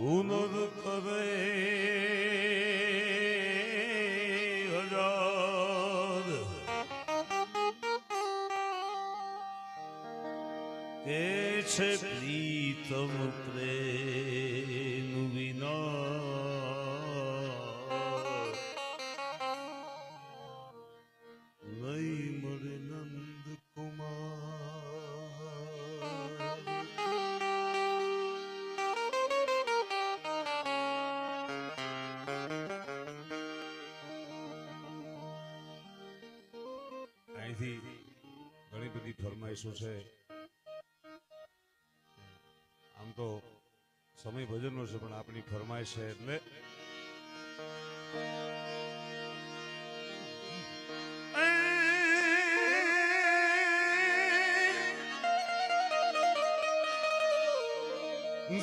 હુનર કરે હજાર કે છે પ્રીતમ પ્રેમ વિના નહીં મળે નંદ અહીંથી ઘણી બધી ફરમાઈશો છે. આમ તો સમય ભજનનો છે પણ આપણી ફરમાઈશ છે એટલે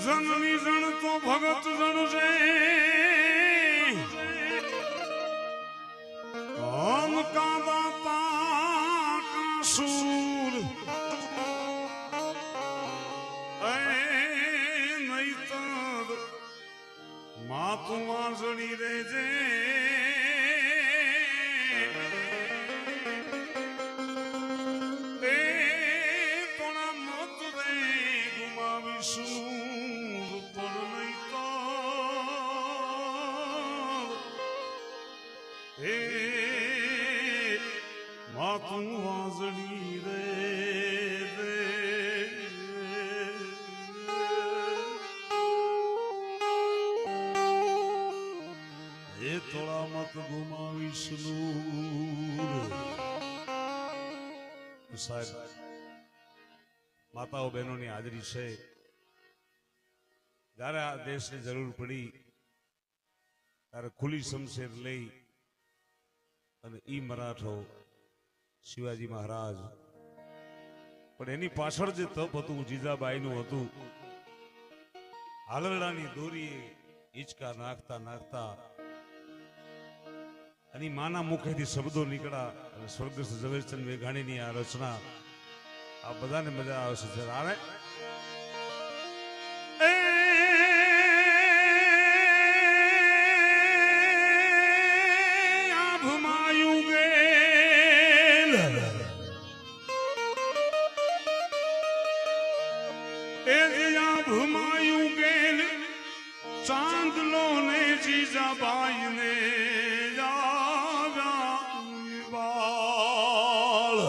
જનની જણ તો ભગત જણ છે હમ કાદા પાકા સૂર નહીતર માતું વાંસળી રેજે એ તોણા મત રે ગુમાવીશું માતું વાંસળી રે એ થોડા મત ગુમાવીશ સાહેબ. માતાઓ બહેનોની હાજરી છે. જ્યારે આ દેશની જરૂર પડી ત્યારે ખુલ્લી શમશેર લઈ અને ઈ મરાઠો શિવાજી મહારાજ પણ એની પાછળ જે તપ હતું જીજાબાઈનું હતું. હાલરડાની દોરીએ હિંચકા નાખતા નાખતા અને માના મુખેથી શબ્દો નીકળ્યા અને સ્વર્ગસ્થ ઝવેરચંદ મેઘાણીની આ રચના આ બધાને મજા આવશે. આવે ભમાયું ગેલ ચાંદલો ને જીજાબાઈ ને બાળ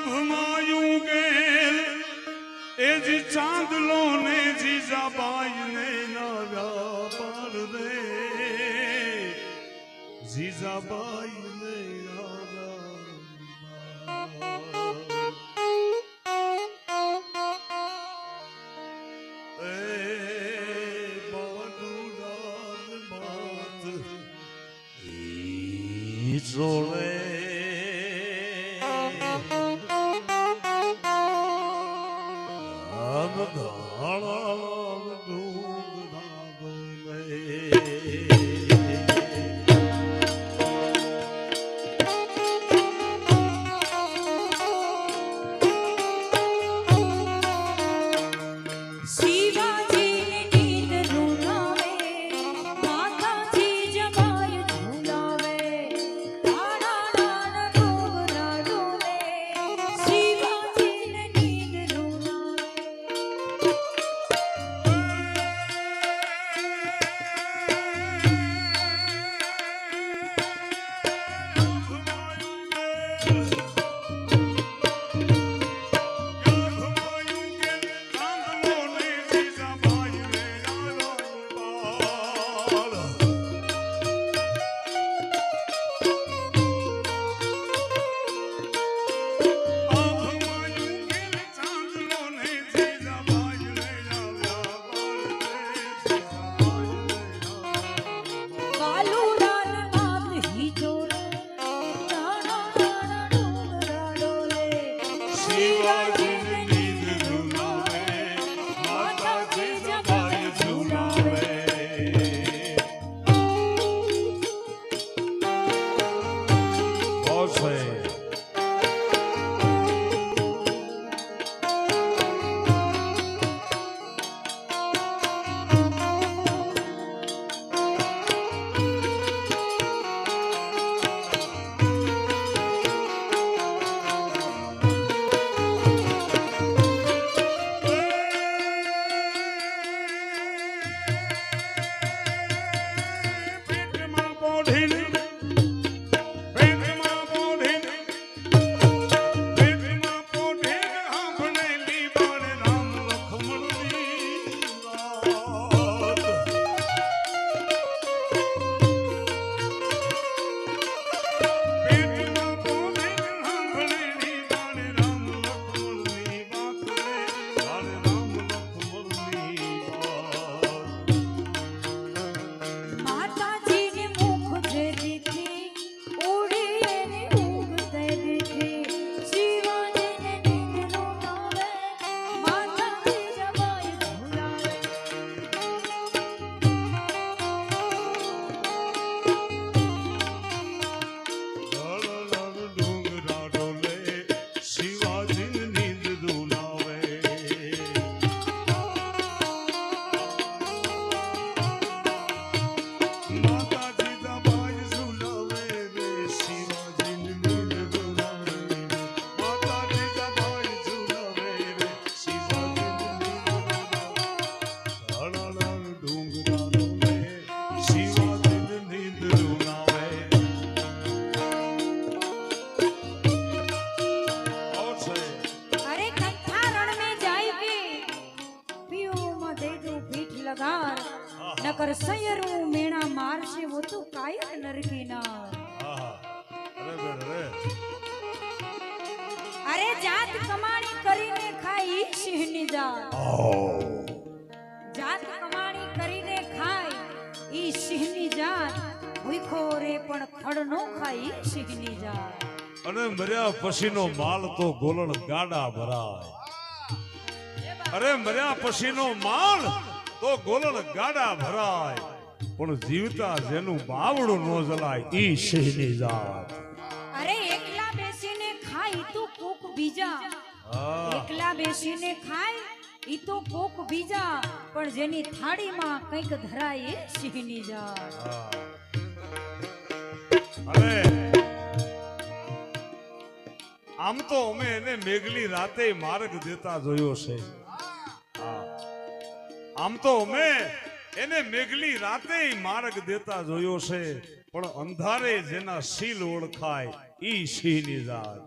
ભમાયું ગેલ એ જી ચાંદલો ને જીજાબાઈ ને બાળ રે જીજાબાઈ ને જોડે સયરું મેણા મારશે વો તો કાયર નરકી ના અરે જાત કમાણી કરીને ખાઈ સિંહની જાત જાત કમાણી કરીને ખાય ઈ સિંહની જાત ભૂખો રે પણ ખડ નો ખાઈ સિંહની જાત અને મર્યા પછીનો માલ તો ગોલણ ગાડા ભરાય અરે મર્યા પછીનો માલ તો ગોલણ ગાડા ભરાય પણ જીવતા જેનું બાવડું નો જલાય ઈ સિંહની જાત અરે એકલા બેસીને ખાય તો કોક બીજા એકલા બેસીને ખાય ઈ તો કોક બીજા પણ જેની થાળીમાં કંઈક ધરાય એ સિંહની જાત અરે આમ તો અમે એને મેઘલી રાતે માર્ગ દેતા જોયો છે આમ તો અમે એને મેઘલી રાતે માર્ગ દેતા જોયો છે પણ અંધારે જેના શીલ ઓળખાય ઈ સિંહની જાત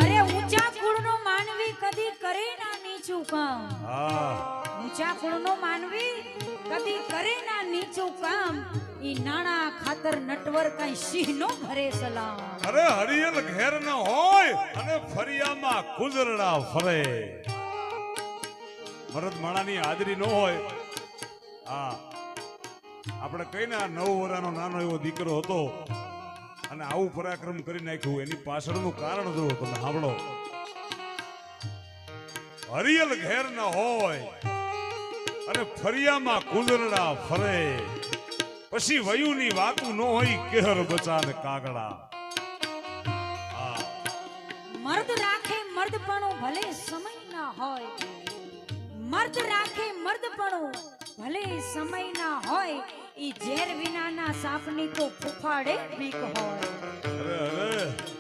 અરે ઊંચા કુળનો માનવી કદી કરે ના નીચું કામ ઊંચા કુળનો માનવી કદી કરે ના નીચું કામ ઈ નાણા ખાતર નટવર કઈ સિંહ નો ભરે સલામ અરે હરિયલ ઘેર ન હોય અને ફરિયામાં કુજરડા ફરે મરદ માણાની હાજરી ન હોય આપણે કઈ ના 9 વર્ષનો નાનો એવો દીકરો હતો અને આવું પરાક્રમ કરી નાખ્યું એની પાછળનું કારણ જો તમે સાંભળો હરિયલ ઘેર ન હોય અને ફરિયામાં કુંદરડા ફરે પછી વયુની વાતું ન હોય કેહર બચાને કાગડા મર્દ રાખે મર્દપણું ભલે સમય ના હોય મર્દ રાખે મર્દપણું ભલે સમય ના હોય ઈ ઝેર વિનાના સાપની તો ફૂફાડે બીક હોય અરે અરે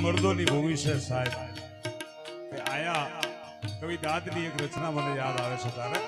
મર્દોની ભૂમિ છે સાહેબ આયા કવિ દાદની એક રચના મને યાદ આવે છે તારે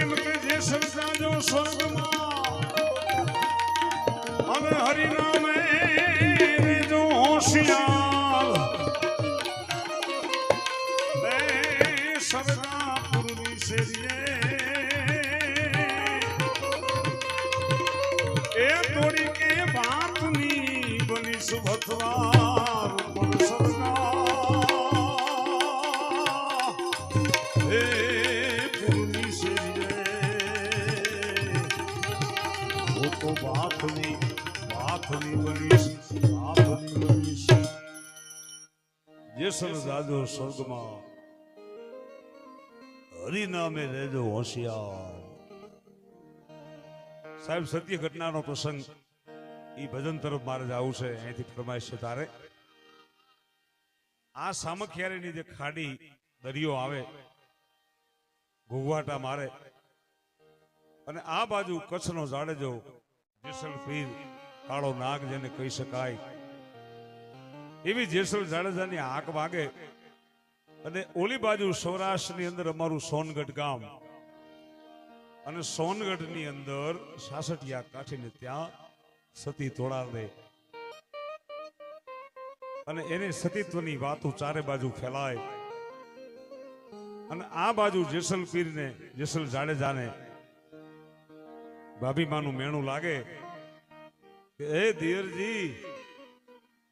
એમ કે જે સર્જાજો સ્વર્ગમાં અને હરિનામે જો હોશિયાર એ સરદાપુરની શેરીએ એ તોડી કે વાતની બની સુભદ્રા રૂપમ સરદા એ પૂરની શેરીએ ઓ તો વાતની બની જેસલ દાદો સ્વર્ગમાં હરિનામે રહેજો હોશિયાર. સાહેબ સત્ય ઘટનાનો પ્રસંગ ઈ ભજન તરફ મારે જવું છે. અહીંથી ફરમાઈશ છે તારે આ સામખિયારીની જે ખાડી દરિયો આવે ઘોઘવાટા મારે અને આ બાજુ કચ્છનો જાડેજો જેસલ પીર કાળો નાગ જેને કહી શકાય એવી જેસલ જાડેજાની હાક વાગે અને ઓલી બાજુ સૌરાષ્ટ્રની અંદર અમારું સોનગઢ ગામ અને સોનગઢની અંદર સાસઠિયા કાઠીને ત્યાં સતી તોડાવે અને એને સતીત્વની વાતો ચારે બાજુ ફેલાય અને આ બાજુ જેસલ પીરને જેસલ જાડેજાને ભાભીમાનું મેણું લાગે કે એ દિયરજી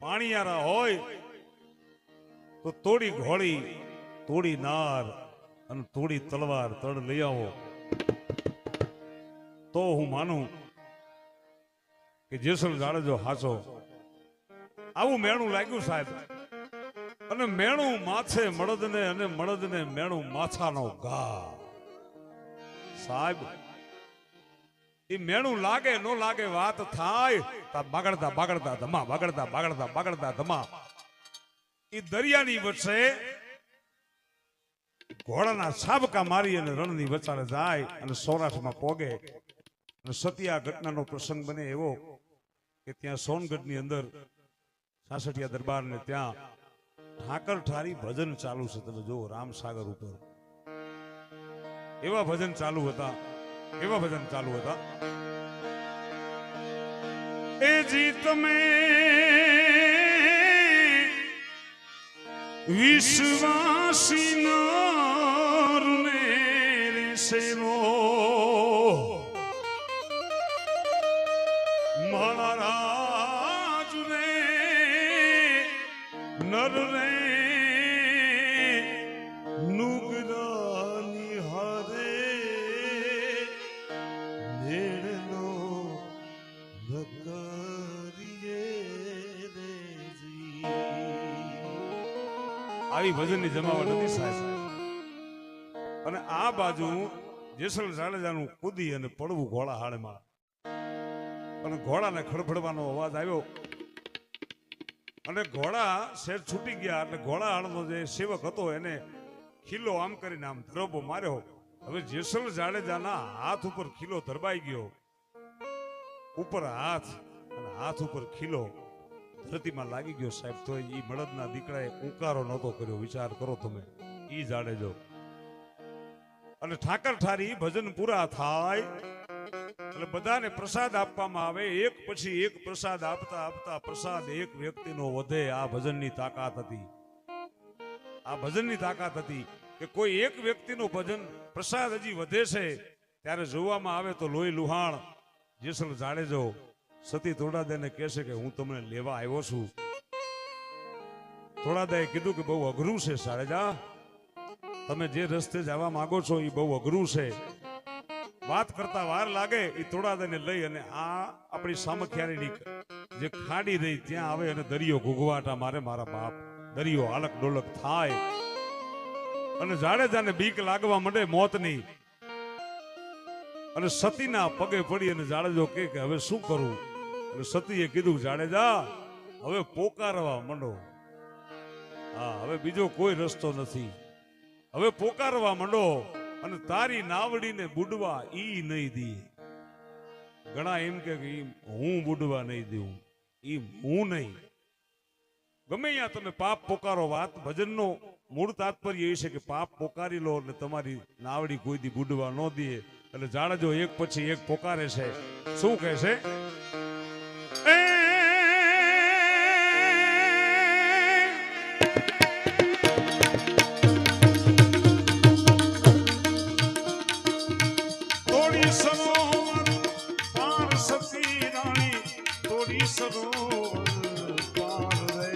પાણીયારા હોય તો તોડી ઘોડી તોડી નાર અને તોડી તલવાર તડ લઈ આવો તો હું માનું કે જેસલ જાડેજો હાચો. આવું મેણું લાગ્યું સાહેબ અને મેણું માથે મળદને અને મળદને મેણું માથાનો ઘા. સાહેબ એ મેણું લાગે નો લાગે વાત થાય તા બાગડતા બાગડતા ધમા બાગડતા બાગડતા બાગડતા ધમા એ દરિયાની વચ્ચે ઘોડાના સાબકા મારી અને રણની વચારે જાય અને સૌરાષ્ટ્રમાં પોગે અને સત્યા ઘટનાનો પ્રસંગ બને એવો કે ત્યાં સોનગઢની અંદર સાસઠિયા દરબાર ને ત્યાં ઠાકર ઠારી ભજન ચાલુ છે. તમે જો રામસાગર ઉપર એવા ભજન ચાલુ હતા એ જી તમે વિશ્વાસી નરને સેવો મારા રાજ રે નર રે નુગરાની હારે નેડનો નકરીએ રેજી. આવી ભજનની જમાવટ હતી સાહેબ અને આ બાજુ જેસલ જાડેજાનું કૂદી અને પડવું ઘોડા હાડમાં અને ઘોડાને ખડફડવાનો અવાજ આવ્યો અને ઘોડા શેર છૂટી ગયા એટલે ઘોડા હાડનો જે સેવક હતો એને ખીલો આમ કરીને આમ ધરોબો માર્યો. હવે જેસલ જાડેજાના હાથ ઉપર ખીલો ધરબાઈ ગયો, ઉપર હાથ અને હાથ ઉપર ખીલો ધરતીમાં લાગી ગયો સાહેબ. તો એ મળદના દીકરાએ ઉકારો નહોતો કર્યો. વિચાર કરો તમે, ઈ જાડેજો અને ઠાકર ઠારી ભજન પૂરા થાય એટલે બધાને પ્રસાદ આપવામાં આવે. એક પછી એક પ્રસાદ આપતા આપતા પ્રસાદ એક વ્યક્તિનો વધે. આ ભજનની તાકાત હતી. આ ભજનની તાકાત હતી કે કોઈ એક વ્યક્તિનો ભજન પ્રસાદ હજી વધે છે ત્યારે જોવામાં આવે તો લોહી લુહાણ જેસલ જાડેજો સતી તોડાદાને કહેશે કે હું તમને લેવા આવ્યો છું. તોડાદાએ કીધું કે બહુ અઘરું છે જાડેજા, તમે જે રસ્તે જવા માંગો છો એ બહુ અઘરું છે. વાત કરતા વાર લાગે એ તોડાદાને લઈ અને આ આપણી સામખિયારીની જે ખાડી રહી ત્યાં આવે અને દરિયો ઘૂઘવાટા મારે મારા બાપ. દરિયો આલક ડોલક થાય અને જાડેજાને બીક લાગવા માંડે મોતની અને સતીના પગે પડી અને જાડેજો કે હવે શું કરું. અને સતીએ કીધું જાડેજા હવે પોકારવા માંડો. હા, હવે બીજો કોઈ રસ્તો નથી. હવે પોકારવા માંડો અને તારી નાવડીને બુડવા ઈ નહીં દે. ઘણા એમ કે હું બુડવા નહીં દઉં, ઈ હું નહીં. ગમે ત્યાં તમે પાપ પોકારો. વાત ભજનનો મૂળ તાત્પર્ય એ છે કે પાપ પોકારી લો એટલે તમારી નાવડી કોઈ દી બુડવા ન દે. એટલે જાણજો એક પછી એક પોકારે છે. શું કહે છે? થોડી સરોવર પાર સતી રાણી, થોડી સરોવર પાર રે.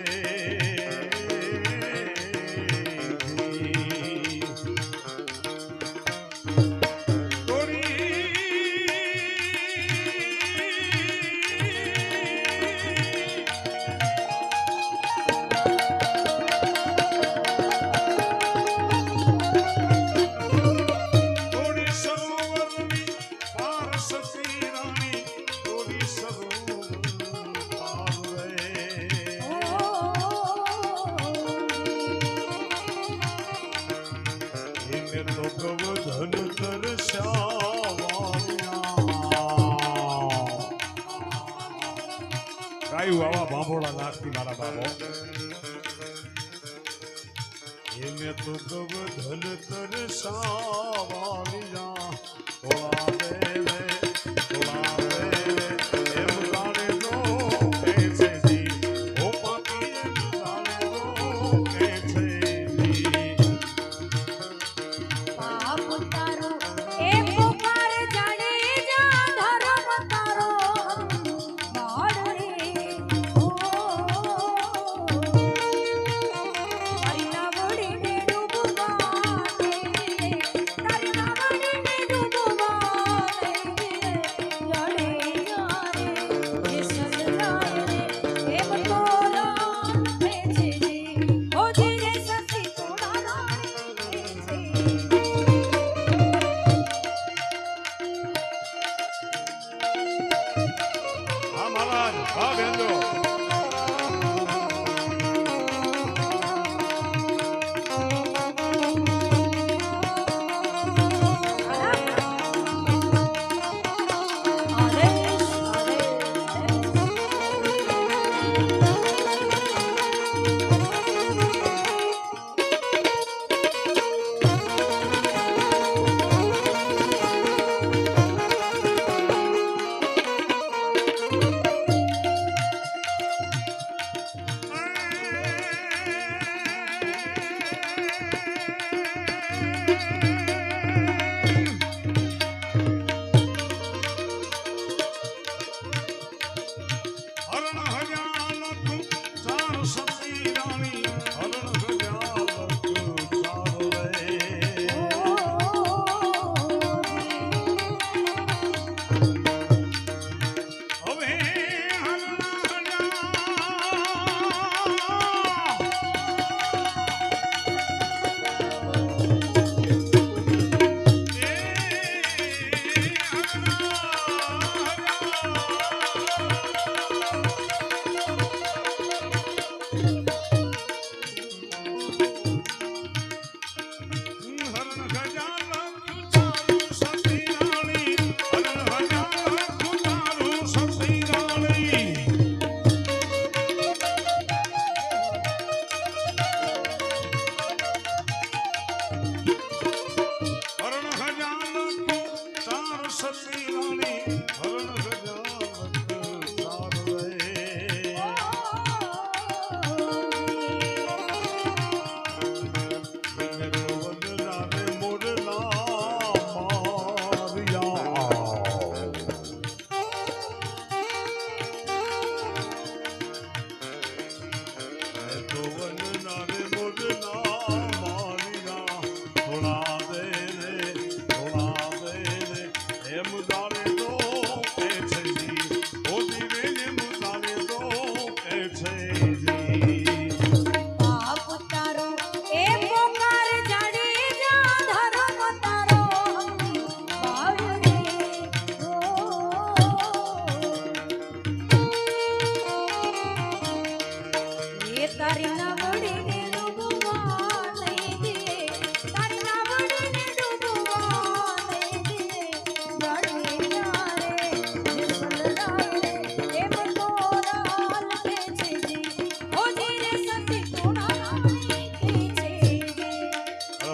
ગાયું આવા બાંભોળા નાખતી મારા બાબો. એમે તો કવ ધન તરસાવાલિયા તોળા દેવે તોળા દેવે એમ જાણે નો કે છે જી. ઓ પાપી એમ જાણે નો કે છે જી. પાપ તારો એ પોકાર જાણે જા ધર્મ તારો બાળ રે. ઓ તારી નાવડીને ડૂબવા દે, તારી નાવડીને ડૂબવા દે. લડે યારે એ સદલાય રે એમ તોરા છે જી. ઓ જીરે સતી તોડા રાણી છે. હા મહારાજ, હા બેનજો.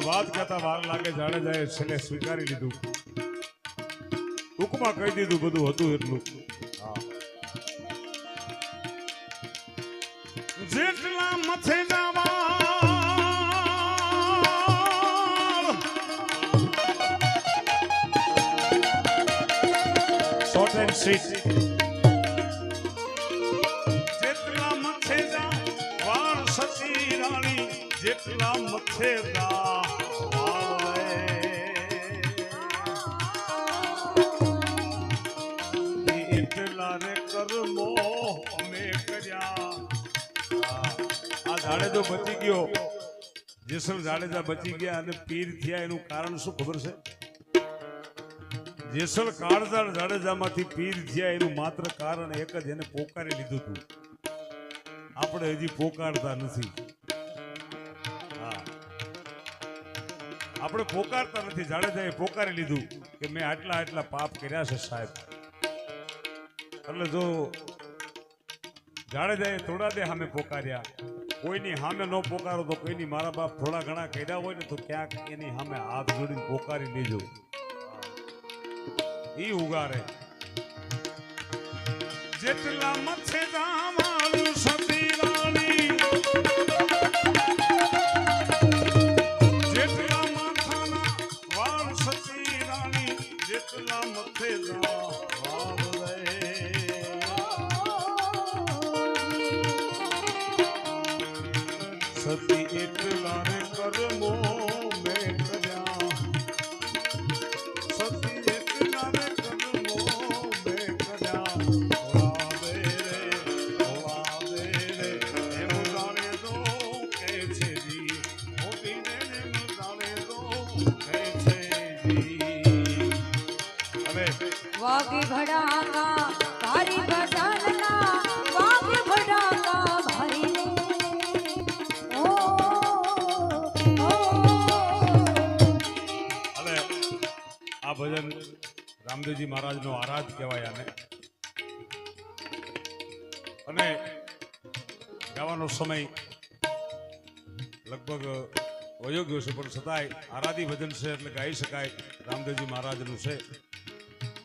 વાત કહેતા વાર લાગે જાડેજાએ છેલ્લે સ્વીકારી લીધું ટૂંકમાં કહી દીધું બધું હતું એટલું. હા. જેટલા મથે જવા શોર્ટ એન્ડ સ્વીટ. જેટલા મથે જા વાળ સતી રાણી, જેટલા મથે જા એટલા રે કર્મો અમે કર્યા. આ જાડેજો બચી ગયો, જેસલ જાડેજા બચી ગયા અને પીર થયા એનું કારણ શું ખબર છે? જેસલ કાળજાળ જાડેજામાંથી પીર થયા એનું માત્ર કારણ એક જ, એને પોકારી લીધું હતું. આપણે હજી પોકારતા નથી. હા, આપણે પોકારતા નથી. જાડેજાએ પોકારી લીધું કે મેં આટલા આટલા પાપ કર્યા છે સાહેબ. એટલે જો જાડેજાએ થોડા દે સામે પોકાર્યા, કોઈની સામે ન પોકારો તો કોઈની મારા બાપ થોડા ઘણા કર્યા હોય ને તો ક્યાંક એની સામે હાથ જોડીને પોકારી લેજો, ઈ ઉગારે. જેટલા મથે જાવાનું સતી રાણી, જેટલા માથાના વાળ સતી રાણી, જેટલા મથે જાવાનું સતી એટલા રે કર્મો મેં કર્યા. સતી એટલા રે કર્મો મેં કર્યા. ઓળાવે રે એમ જાણે તો કે છે જી, મોટી ને એમ જાણે તો કે છે જી. હવે વાગે ભડાકા ભારી ભજનના, વાગે ભડાકા ભારી રે. આ ભજન રામદેવજી મહારાજનો આરાધ કહેવાય આને. અને ગાવાનો સમય લગભગ વયો ગયો છે, પણ છતાંય આરાધી ભજન છે એટલે ગાઈ શકાય, રામદેવજી મહારાજનું છે.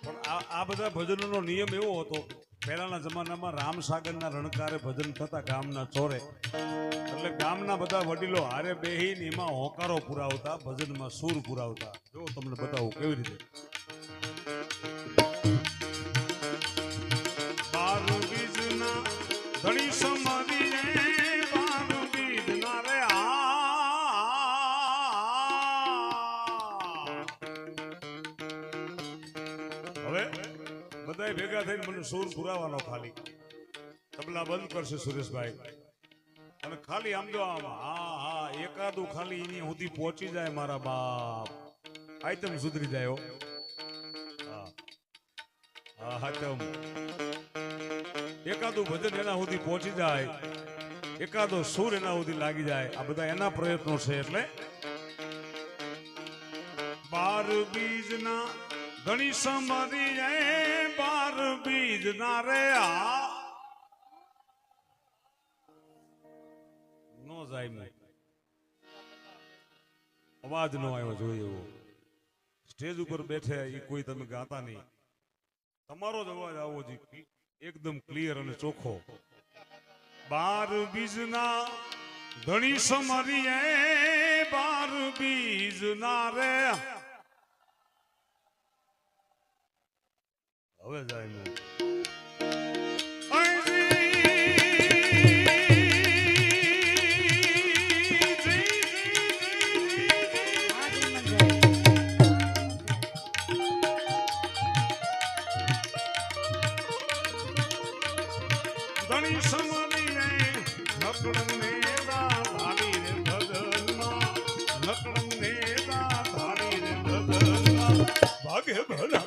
પણ આ બધા ભજનોનો નિયમ એવો હતો, પહેલાના જમાનામાં રામસાગરના રણકારે ભજન થતા ગામના ચોરે, એટલે ગામના બધા વડીલો હારે બેહીને એમાં હોકારો પુરાવતા, ભજનમાં સૂર પુરાવતા. જો તમને બતાવું કેવી રીતે. બાર બીજના ધણી સમારીએ, બાર બીજના રે હવે બધાય ભેગા થઈને મને સૂર પુરાવાનો. ખાલી તબલા બંધ કરશે સુરેશભાઈ, અને ખાલી આમ જો આમ હા એકાદું ખાલી એની સુધી પહોંચી જાય મારા બાપ, આઈટમ સુધરી જાય. હા આઈટમ એકાદું ભજન એના સુધી પહોંચી જાય, એકાદો સુર એના સુધી લાગી જાય. આ બધા એના પ્રયત્નો છે. એટલે બાર બીજના ધણી સંભાળી જાય, બાર બીજના રે નો જાય નહીં, અવાજ નો આવ્યો જોઈએ એવો. સ્ટેજ ઉપર બેઠે એ કોઈ તમે ગાતા નહીં, તમારો જ અવાજ આવવો જોઈએ એકદમ ક્લિયર અને ચોખ્ખો. બાર બીજના ધણી સમારીએ, બાર બીજના રે હવે જાય નહીં. ધણી સમારીએ નકળંગ ને ધારી રે ભજનમાં, નકળંગ ને ધારી રે ભજનમાં, ભાગે ભલા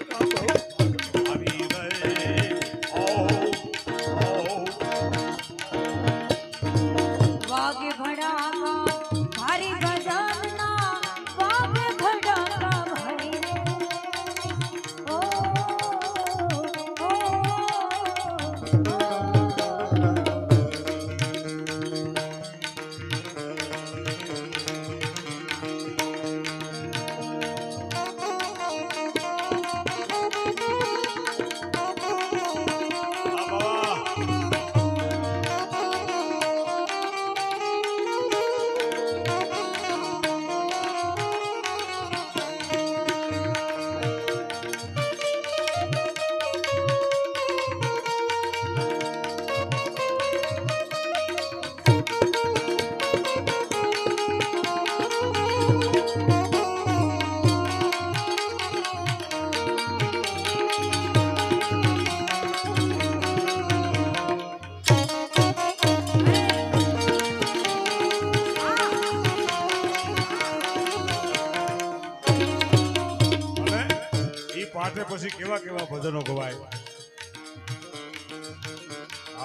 પાઠે પછી કેવા કેવા ભજનો ગવાય.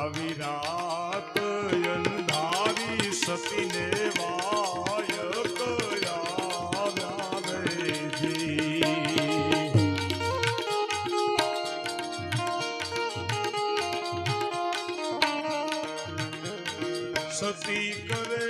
આવી રાત અંધારી સતીને વાય કયા વ્યારેજી. સતી કરે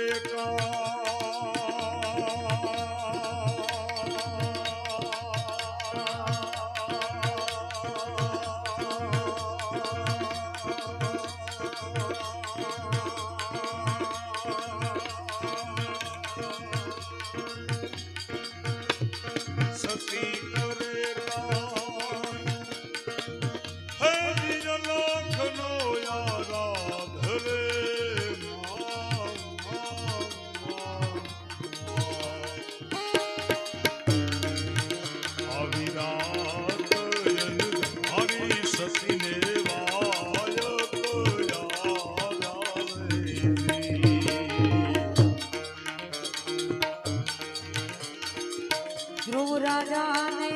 ધ્રુવ રાજાને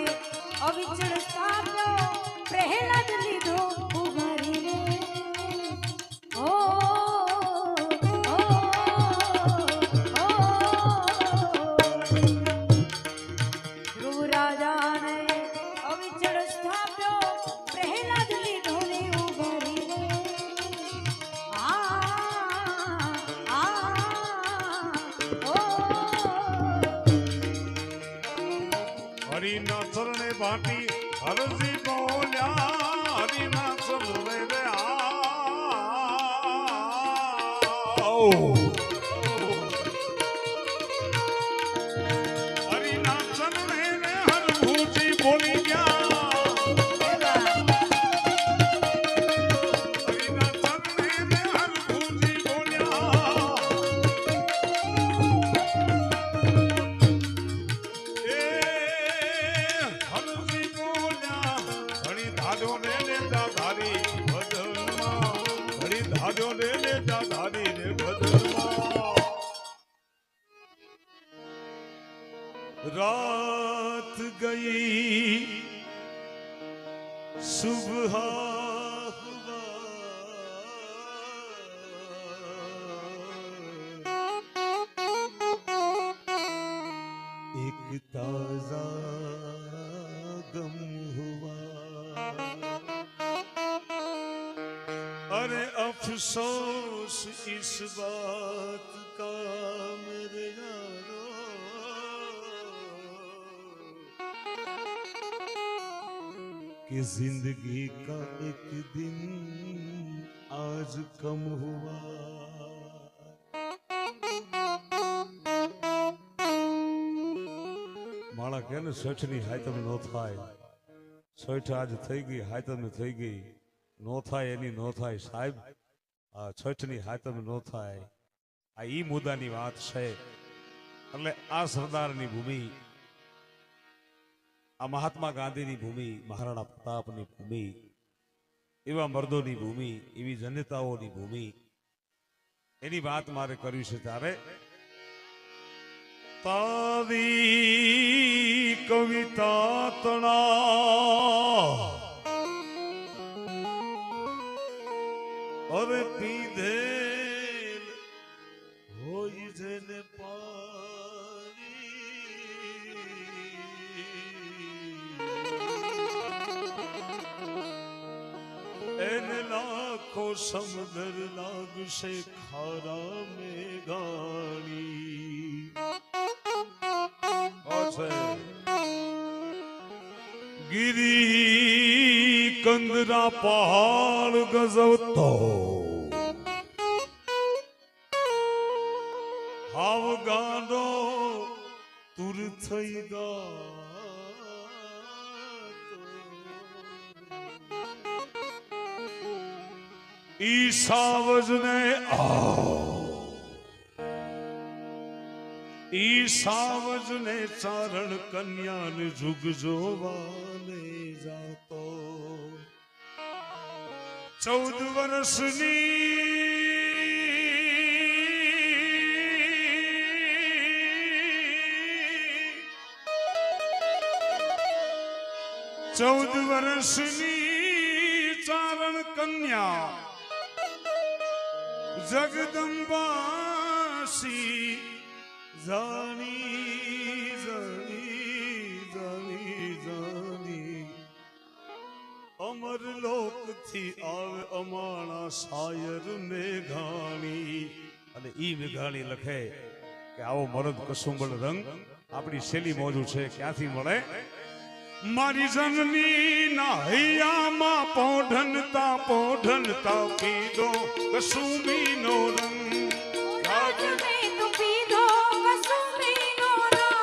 અવિચળ સ્થાપ્યો, પ્રહલાદ લીધો ઉઘારીને. ઓ ઓ, ઓ. ધ્રુવ રાજાને અવિચળ સ્થાપ્યો, પ્રહલાદ લીધો ને ઉઘારીને. હરિના ચરણે ભાટી હરજી બોલ્યા, હરિના ચરણે રે હરિના ચરણે રે હરભુજી બોલી ગયા. હરિના ચરણે રે હરભુજી બોલ્યા. रात गई सुबह हुआ, एक ताजा गम हुआ. अरे अफसोस इस बात का मेरे यारो, कि जिंदगी का एक दिन आज कम हुआ. માળા કે ને શેઠની હાયતમ નો થાય, શેઠ આજ થઈ ગઈ હાયતમ થઈ ગઈ, નો થાય એની નો થાય સાહેબ. આ છઠની હાયતમ નો થાય, આ ઈ મુદ્દાની વાત છે. એટલે આ સરદારની ભૂમિ, આ મહાત્મા ગાંધીની ભૂમિ, મહારાણા પ્રતાપની ભૂમિ, એવા મર્દોની ભૂમિ, એવી જનતાઓની ભૂમિ, એની વાત મારે કરવી છે. ત્યારે તારી કવિતા તણા અરે પીધેલ હોય જેને પાણી, એને લાખો સમદર લાગશે ખારા में ગાણી. ગિરી કંદરા પહાડ ગજવતો, હાવ ગાંડો તુર થઈ ગાતો. ઈ સાવજને ઈ સાવજને ચારણ કન્યાને જુગ જોવાને જાતો. 14 વર્ષની 14 વર્ષની ચારણ કન્યા જગદંબાસી જાણી જાણી જાણી જાણી અમર લોક થી આવે અમાણા શાયર મેઘાણી. અને ઈ મેઘાણી લખે કે આવો મરદ કસુંબળ રંગ આપણી શૈલી મોજું છે ક્યાંથી મળે. મારી જનની ના હૈયામાં પોઢનતા પીધો કસુંબીનો રંગ. રાજ મેં તો પીધો કસુંબીનો રંગ.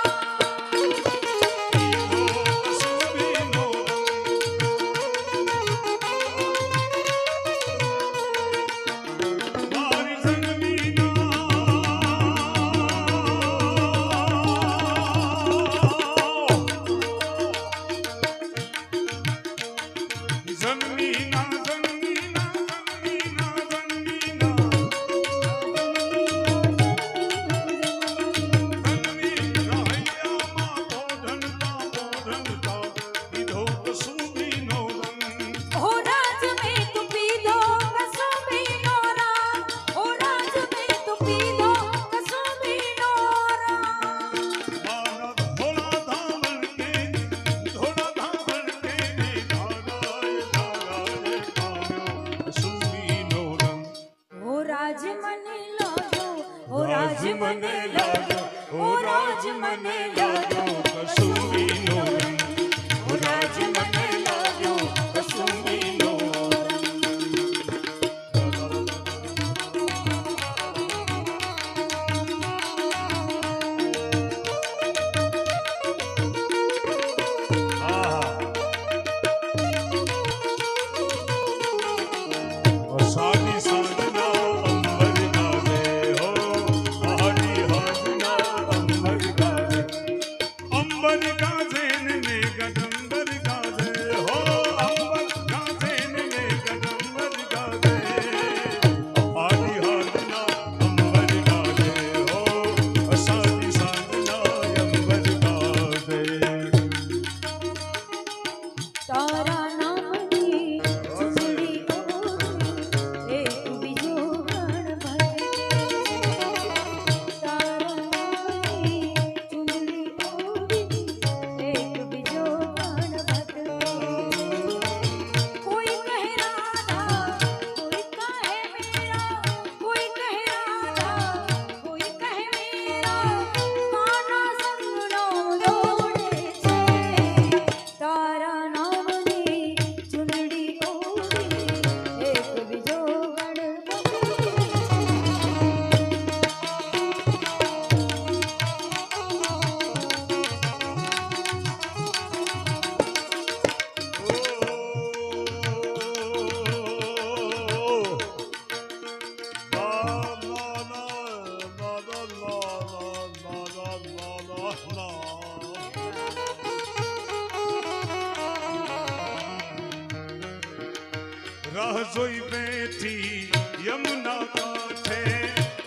રાહ જોઈ બેઠી યમુના કાંઠે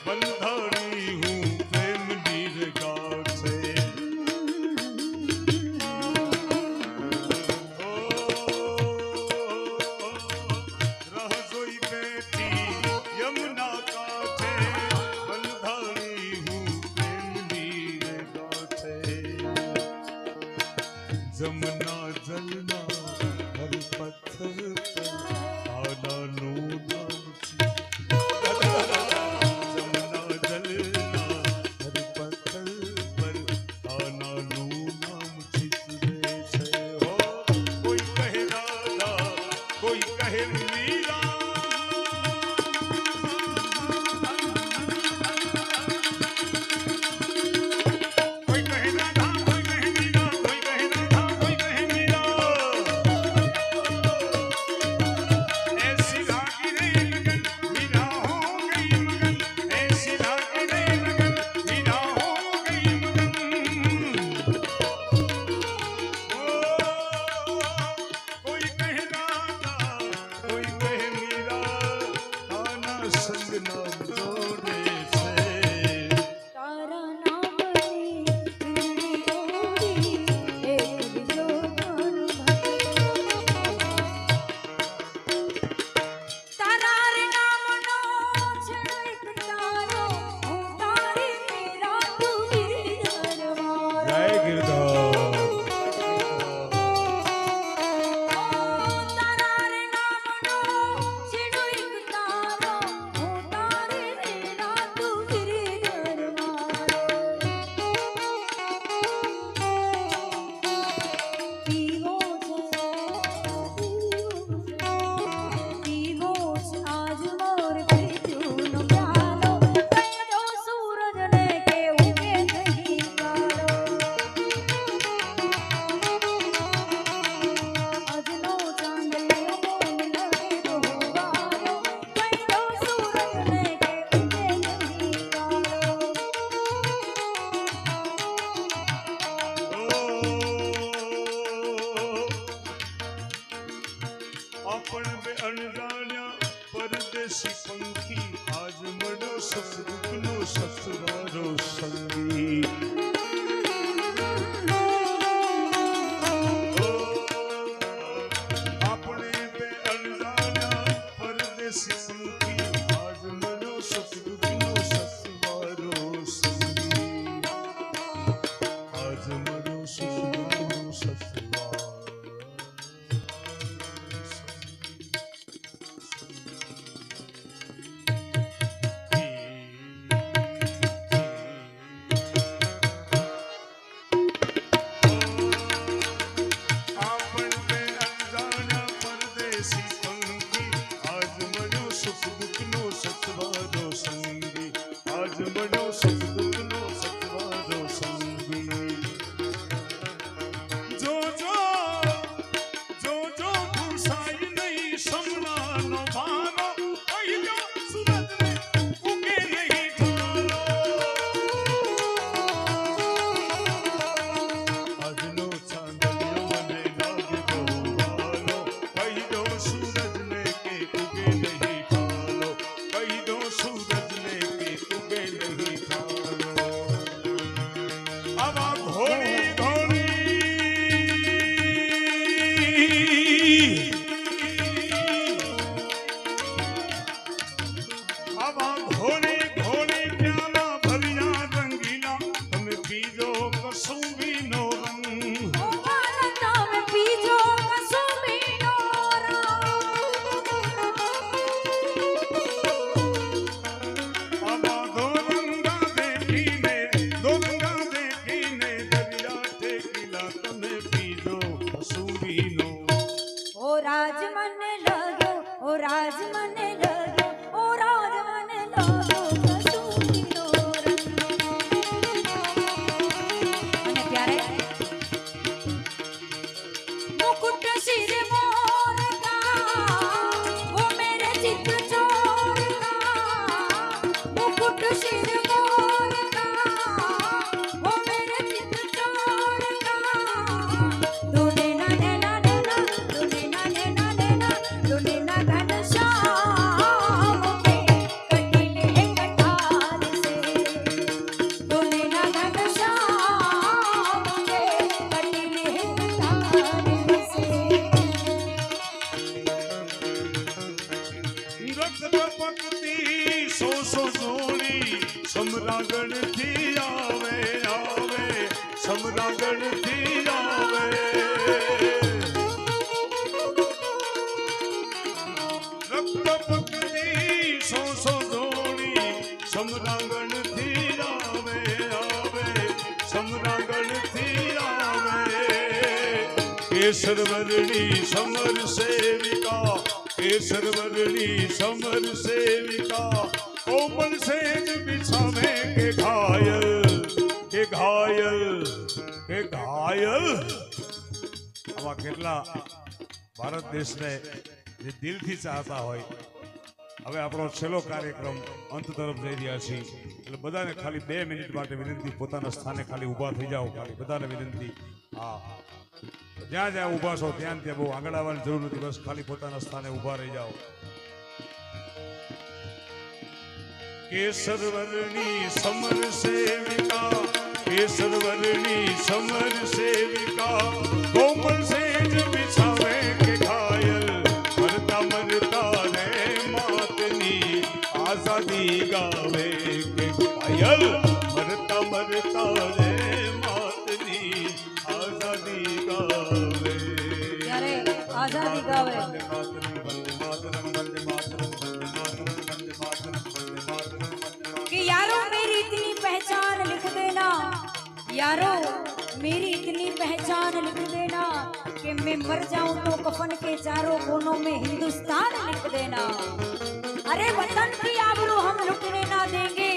બંધાણી હું પ્રેમની ગાંઠે. રાહ જોઈ બેઠી યમુના કાંઠે બંધાણી હું પ્રેમની ગાંઠે. જમના જલના હર પથ્થર પર આલાનું નામ છે. आपण बे अणजाण्या परदेशी पंखी आज मनो सतदुखनो सतवारो संगी આપણે બે અણજાણ્યા પરદેશી સંગી આજ મનો સતદુખનો સતવારો સંગી આજ મનો સતદુખનો સતવારો केसरवर्णी समर सेविका केसरवर्णी समर सेविका कोमल सेज बिछावे के घायल के घायल के घायल આવા કેટલા ભારત દેશને જે દિલથી ચાહતા હોય હવે આપણો છેલ્લો કાર્યક્રમ અંત તરફ જઈ રહ્યા છીએ એટલે બધાને ખાલી 2 મિનિટ માટે વિનંતી પોતાના સ્થાને ખાલી ઊભા થઈ જાઓ ખાલી બધાને વિનંતી હા જ્યાં જ્યાં ઊભા છો ત્યાં ત્યાં બહુ આગળ આવવાની જરૂર નથી બસ ખાલી પોતાના સ્થાને ઊભા રહી જાઓ કેસરવર્ણી સમર સેવિકા કેસરવર્ણી સમર સેવિકા કોમલ સેજ બિછાવે કે ઘાયલ મરતા મરતા રે માતની આઝાદી ગાવે કે ઘાયલ મરતા મરતા રે માતની આઝાદી ગાવે ત્યારે આઝાદી ગાવે कि यारो मेरी इतनी पहचान लिख देना यारो मेरी इतनी पहचान लिख देना कि मैं मर जाऊं तो कफन के चारों कोनों में हिंदुस्तान लिख देना अरे वतन की आबरू हम लुटने ना देंगे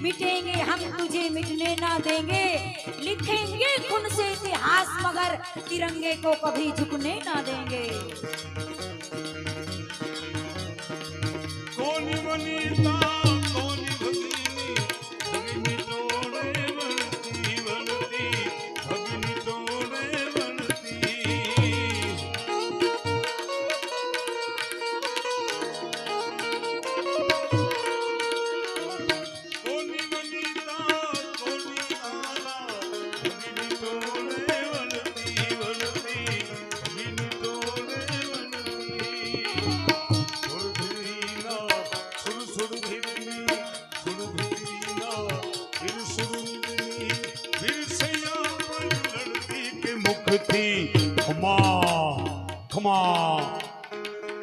मिटेंगे हम तुझे मिटने ना देंगे लिखेंगे खून से इतिहास मगर तिरंगे को कभी झुकने ना देंगे कौन बनीता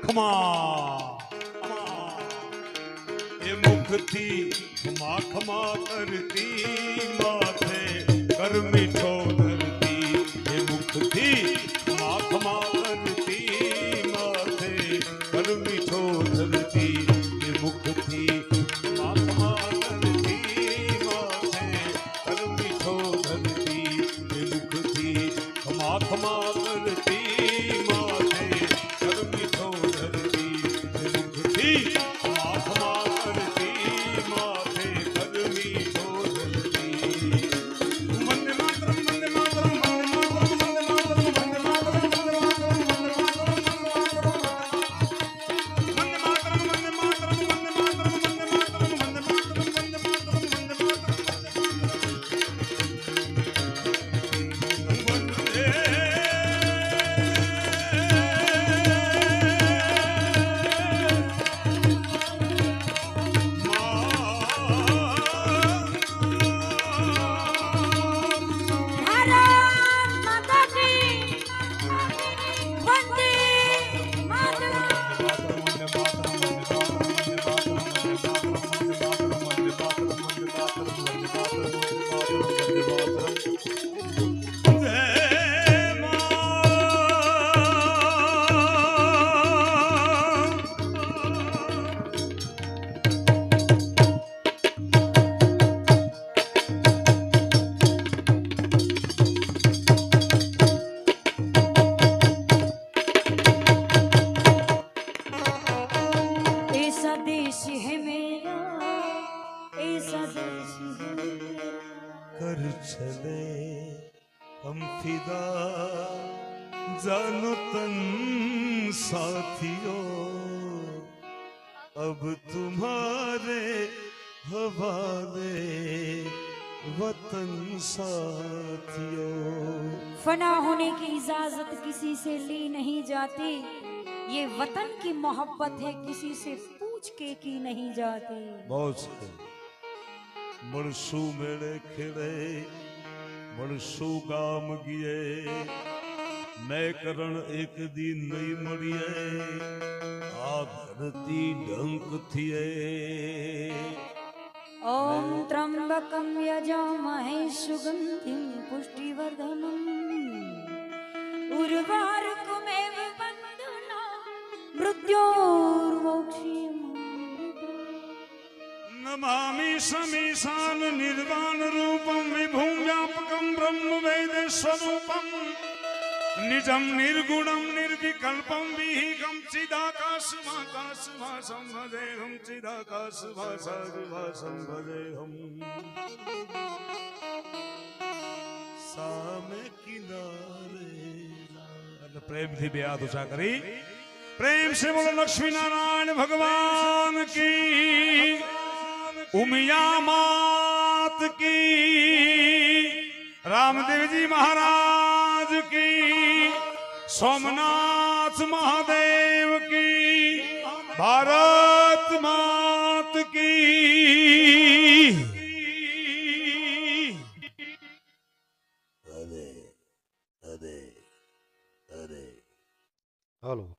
ખમા એ મુખથી ખમા ખમા કરતી માથે કર મીઠો ધરતી એ મુખથી ખમા ખમા કરતી માથે કર મીઠો ધરતી એ મુખથી ખમા ખમા કરતી માથે કર મીઠો ધરતી એ મુખથી ખમા ખમા કરતી માથે કર મીઠો ધરતી એ મુખથી ખમા ખમા કરતી માથે કર મીઠો ધરતી વંદે માતરમ વંદે માતરમ વંદે માતરમ વંદે માતરમ વંદે માતરમ વંદે માતરમ વંદે માતરમ વંદે માતરમ વંદે માતરમ વંદે માતરમ વંદે માતરમ વંદે ભારત માતા કી વંદે માતરમ ऐसा देश है मेरा ऐसा देश है मेरा कर चले हम फिदा जानो तन साथियों अब तुम्हारे हवाले वतन साथियों फना होने की इजाजत किसी से ली नहीं जाती ये वतन की मोहब्बत है किसी से पूछ के की नहीं जाती बहुत से મળશું મેળે ખેડે મળશું ગામ ગીએ મેં કરણ એક દી નહીં મળીએ આ ધરતી ડંક થીએ ओम त्र्यंबकं यजामहे सुगंधिं पुष्टिवर्धनम् उर्वारुकमेव बन्धना मृत्योर्मोक्षीयमामृतम् नमामि समीशान निर्वाण रूपं विभुं व्यापकं ब्रह्म वेद स्वरूपं निजं निर्गुणं निर्विकल्पं विहिकं चिदाकाशमाकाशभासं भजेऽहं चिदाकाशभासादिभासं भजेऽहं सामे किनारे प्रेम थी બે હાથ ઊંચા કરી प्रेम से बोलो लक्ष्मी नारायण भगवान की उमिया मात की रामदेव जी महाराज की सोमनाथ महादेव की भारत मात की હાલો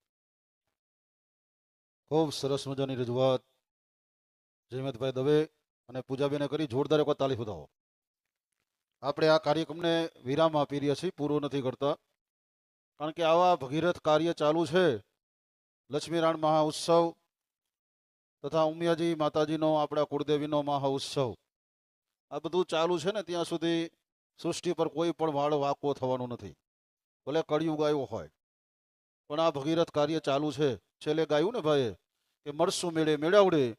ખૂબ સરસ મજાની રજૂઆત જયમતભાઈ દવે અને પૂજાબેને કરી જોરદાર એક તાલીફ બતાવો આપણે આ કાર્યક્રમને વિરામ આપી રહ્યા છીએ પૂરો નથી કરતા કારણ કે આવા ભગીરથ કાર્ય ચાલુ છે લક્ષ્મીનારાયણ મહાઉત્સવ તથા ઉમિયાજી માતાજીનો આપણા કુળદેવીનો મહાઉત્સવ આ બધું ચાલુ છે ને ત્યાં સુધી સૃષ્ટિ પર કોઈ પણ વાળ વાંકો થવાનો નથી ભલે કળિયુગ આવ્યો હોય પણ આ ભગીરથ કાર્ય ચાલુ છે છેલ્લે ગાયું ને ભાઈએ કે મળશું મેળે મેળાવડે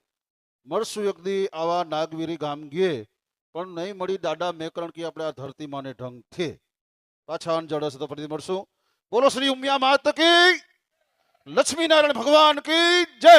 મળશું એક દી આવા નાગવીરી ગામ ગયે પણ નહીં મળી દાડા મેકરણ કી આપણે આ ધરતી માને ઢંગ થે પાછા અનજડ હશે તો ફરીથી મળશું બોલો શ્રી ઉમિયા માત કી લક્ષ્મી નારાયણ ભગવાન કી જય